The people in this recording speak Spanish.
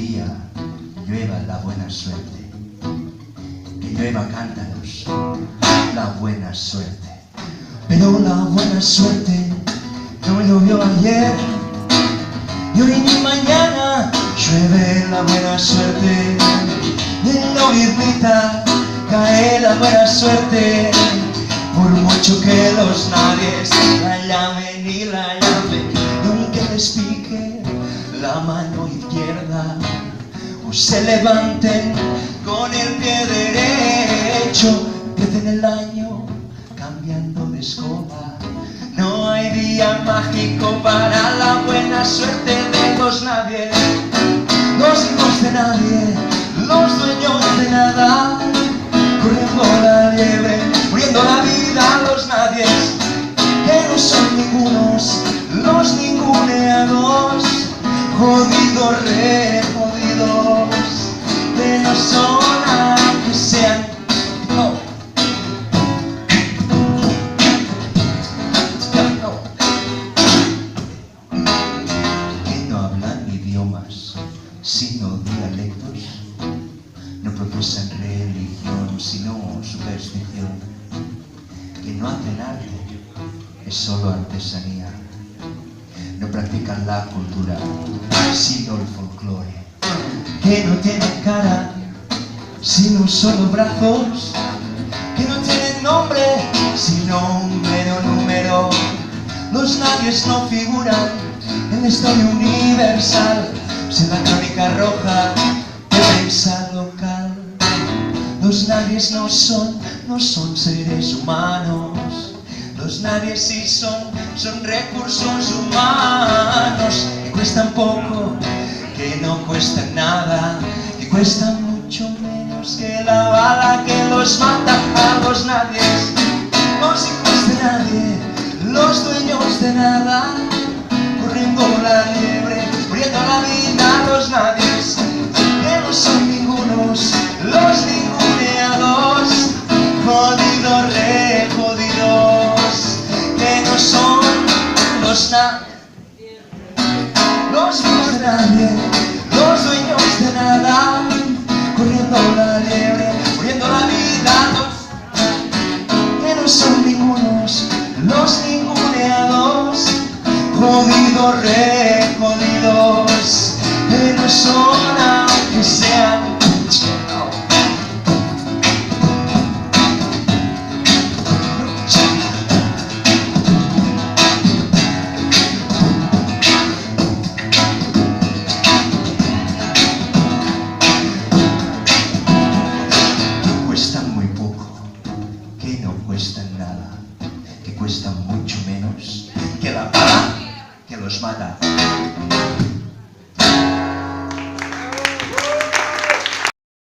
día llueva la buena suerte, que llueva cántaros, la buena suerte. Pero la buena suerte no llovió ayer, y hoy ni mañana llueve la buena suerte. En la virnita cae la buena suerte, por mucho que los nadies la llamen y la llamen, aunque les pique la mano izquierda o se levanten con el pie derecho, empiecen el año cambiando de escoba. No hay día mágico para la buena suerte de los nadies, los hijos de nadie, los dueños de nada, corriendo la liebre, muriendo la vida los nadies, que no son ningunos, los ninguneados, jodidos, re jodidos, que no son aunque sean, no. Que no hablan idiomas, sino dialectos, no profesan religión, sino superstición, que no hacen arte, es solo artesanía, no practican la cultura, sino el folclore, que no tienen cara, sino solo brazos, que no tienen nombre, sino un mero número. Los nadies no figuran en la historia universal, sin la crónica roja de prensa local. Los nadies no son seres humanos, los nadies sí son recursos humanos, que cuestan poco, que no cuestan nada, que cuestan mucho menos que la bala que los mata a los nadies, los hijos de nadie, los dueños de nada, corriendo la liebre, muriendo la vida los nadies, que no son ningunos, los ninguneados, jodidos, re jodidos, que no son los los hijos de nadie, los dueños de nada, corriendo la liebre, muriendo la vida los, que no son ningunos, los ninguneados, jodidos, re jodidos, que no son aunque sean. Cuestan muy poco, que no cuestan nada, que cuestan mucho menos que la bala que los mata.